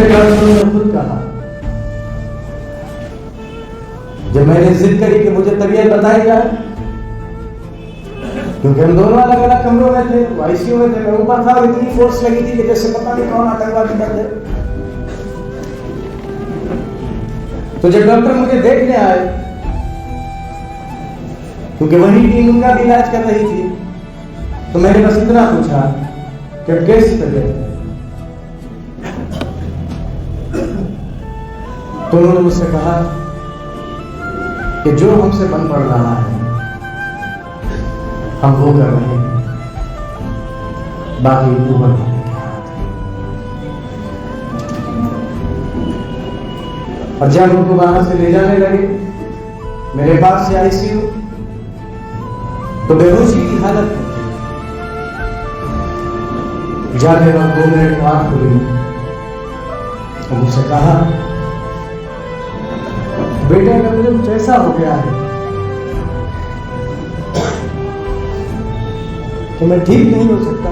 मुझसे डॉक्टरों ने खुद कहा, जब मैंने जिद करी कि मुझे तबीयत बताई जाए, क्योंकि हम दोनों अलग अलग कमरों में थे, वो आईसीयू में थे, मैं ऊपर था, इतनी फोर्स लगी थी कि जैसे पता नहीं कौन आतंकवादी बन गए। तो जब डॉक्टर मुझे देखने आए, क्योंकि वही टीम उनका भी इलाज कर रही थी, तो मैंने बस इतना पूछा कि कैसी तबीयत है। तो उन्होंने मुझसे कहा कि जो हमसे बन पड़ रहा है हम वो कर रहे हैं, बाकी ऊपर वाले के हाथ है। और जब उनको वहां से ले जाने लगे मेरे पास से आईसीयू, तो बेहोशी की हालत में जाने वक्त 2 मिनट में आंख खुली और मुझसे कहा, बेटे अगर मुझे कुछ ऐसा हो गया है तो मैं ठीक नहीं हो सकता,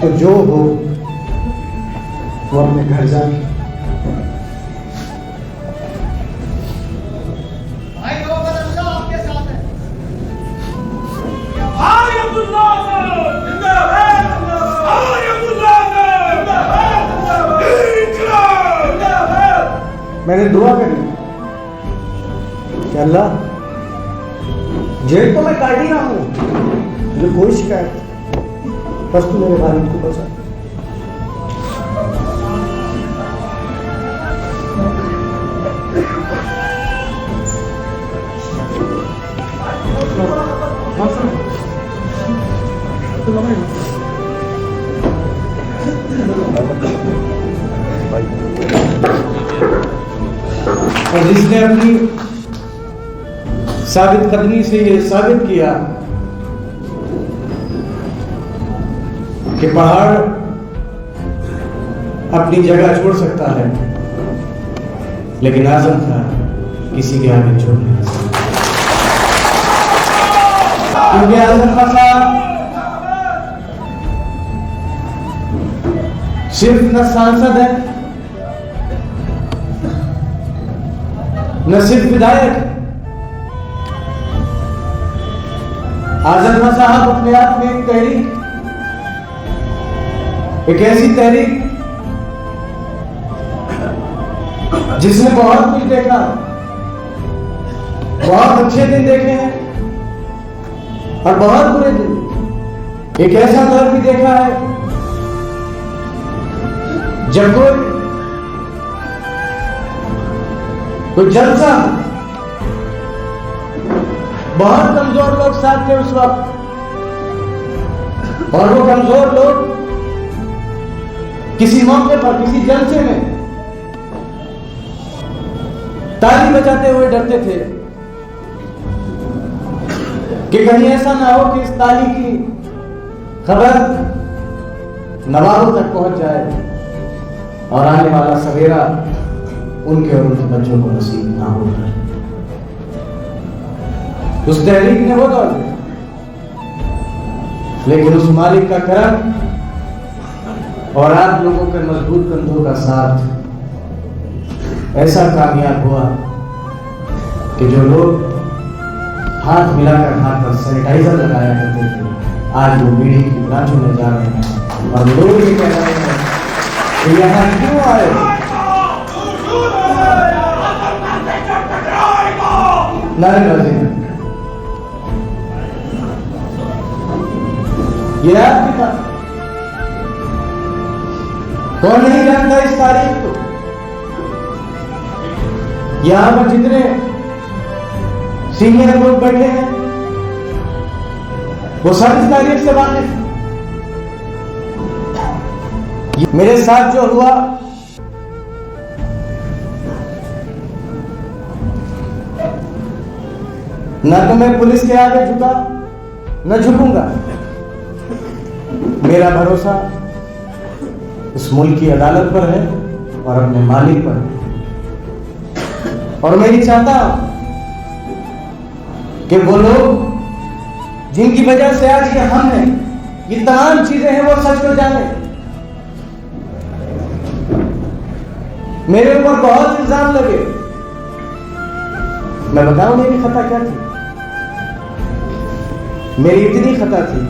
तो जो हो वो अपने घर जाके मैंने दुआ करी कि अल्लाह, जेल तो मैं काट ही रहा हूं, मुझे कोई शिकायत, बस तू मेरे वालिद को बचा। और जिसने अपनी साबित कदमी से ये साबित किया कि पहाड़ अपनी जगह छोड़ सकता है, लेकिन आजम खान किसी के आगे छोड़ नहीं सकता, क्योंकि आजम खान सिर्फ न सांसद है, न सिर्फ विधायक। आजम खान साहब अपने आप में एक तहरीक, एक ऐसी तहरीक जिसने बहुत कुछ देखा, बहुत अच्छे दिन देखे हैं और बहुत बुरे दिन। एक ऐसा दौर भी देखा है जब कोई जलसा, बहुत कमजोर लोग साथ थे उस वक्त, और वो कमजोर लोग किसी मौके पर, किसी जलसे में ताली बजाते हुए डरते थे कि कहीं ऐसा ना हो कि इस ताली की खबर नवाबों तक पहुंच जाए और आने वाला सवेरा उनके और उनके बच्चों को नसीब ना हो जाए। उस तहरीक ने वो दौर दिया, लेकिन उस मालिक का करम और आप लोगों के मजबूत कंधों का साथ ऐसा कामयाब हुआ कि जो लोग हाथ मिलाकर हाथ पर सैनिटाइजर लगाया करते थे, आज वो बीड़ी की ब्रांचों में जा रहे हैं और लोग ये कह रहे हैं कि यहाँ क्यों आए। नारेबाजी ये आपकी बात, कौन नहीं जानता इस तारीख को। यहां पर जितने सीनियर लोग बैठे हैं वो सब इस तारीख से वाकिफ हैं। मेरे साथ जो हुआ ना तो मैं पुलिस के आगे झुका, न झुकूंगा। मेरा भरोसा इस मुल्क की अदालत पर है और अपने मालिक पर है। और मैं ये चाहता हूं कि वो लोग जिनकी वजह से आज ये हम हैं, ये तमाम चीजें हैं, वो सच को जाने। मेरे ऊपर बहुत इल्जाम लगे, मैं बताऊं मेरी खता क्या थी। मेरी इतनी खता थी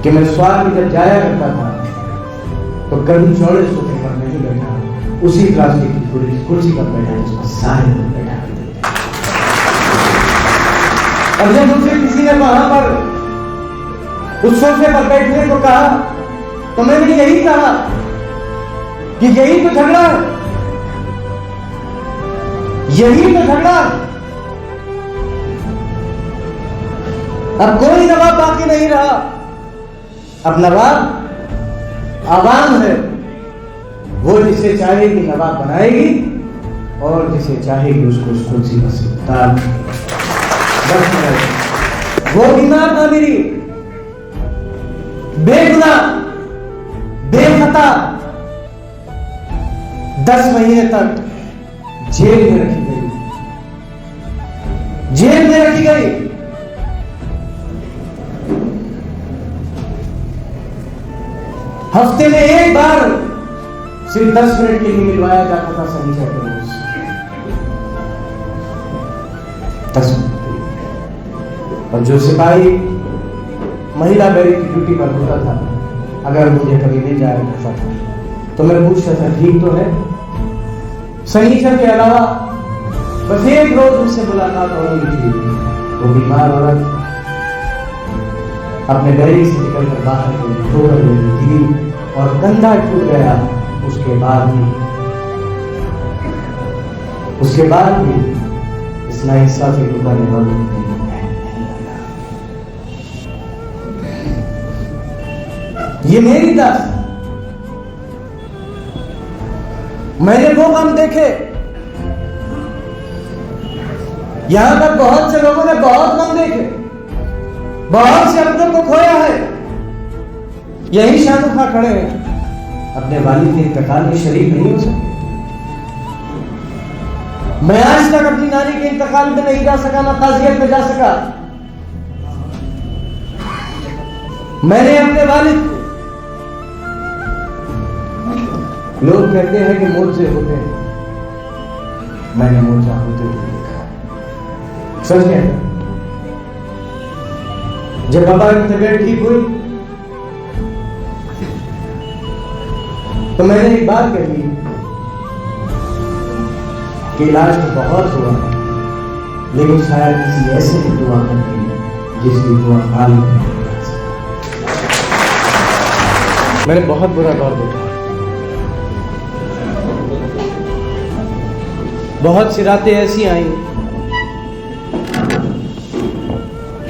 कि मैं स्वाद में जब जाया करता था तो कभी चौड़े सोफे पर नहीं बैठा, उसी प्लास्टिक की कुर्सी पर बैठा, जिसमें सारे लोग बैठा। और जब मुझे किसी ने वहां पर उस सोफे पर बैठने को कहा तो मैंने यही कहा कि यही तो झगड़ा है, यही तो झगड़ा है। अब कोई नवाब बाकी नहीं रहा। अब नवाब आवाम है, वो जिसे चाहेगी नवाब बनाएगी और जिसे चाहेगी उसको उस कुर्सी पर से उतार। वो बीमार ना मेरी बेगुनाह बेखता 10 महीने तक जेल में रखी गई, जेल में रखी गई। हफ्ते में एक बार सिर्फ 10 मिनट के लिए मिलवाया जाता था सनीचर के रोज, 10 मिनट। और जो सिपाही महिला बैरिक की ड्यूटी पर होता था, अगर मुझे कभी मिल जाया करता था तो मैं पूछता था ठीक तो है। सनीचर के अलावा बस एक रोज उससे मुलाकात हो रही थी। वो बीमार औरत अपने बैरिक से निकलकर बाहर गई, रो रही थी और कंधा टूट गया। उसके बाद भी इस नाइंसाफी को करने वालों ने ये मेरी दास्तान। मैंने वो काम देखे, यहां पर बहुत से लोगों ने बहुत कम देखे, बहुत से अपनों को खोया है। यही शाहरुख खान खड़े हैं, अपने वालिद के इंतकाल में शरीक नहीं हो सकते। मैं आज तक अपनी नानी के इंतकाल में नहीं जा सका, ना ताजियत में जा सका। मैंने अपने वालिद, लोग कहते हैं कि मोर्चे होते हैं, मैंने मोर्चा होते हुए देखा। सच में जब बाबा की तबीयत ठीक हुई तो मैंने एक बात कही कि इलाज तो बहुत हुआ, लेकिन शायद किसी ऐसे की दुआ करती जिसकी दुआ हाल में नहीं कर सकता। मैंने बहुत बुरा दौर देखा, बहुत सी रातें ऐसी आई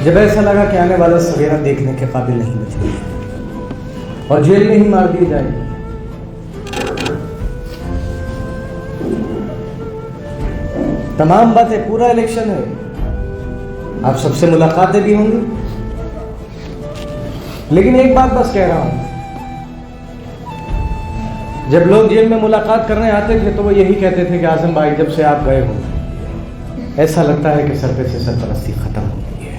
जब ऐसा लगा कि आने वाला सवेरा देखने के काबिल नहीं बची और जेल में ही मार दी जाएगी। तमाम बातें, पूरा इलेक्शन है, आप सबसे मुलाकातें भी होंगी, लेकिन एक बात बस कह रहा हूं, जब लोग जेल में मुलाकात करने आते थे तो वो यही कहते थे कि आजम भाई जब से आप गए हो ऐसा लगता है कि सर पे से सरपरस्ती खत्म हो गई है।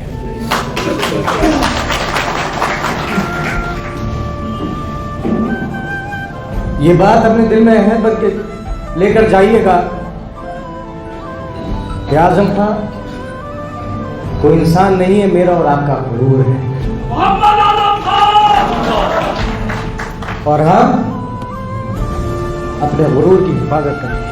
ये बात अपने दिल में अहद बन के लेकर जाइएगा कि आजम खां कोई इंसान नहीं है, मेरा और आपका गुरूर है, और हम अपने गुरूर की हिफाजत करेंगे।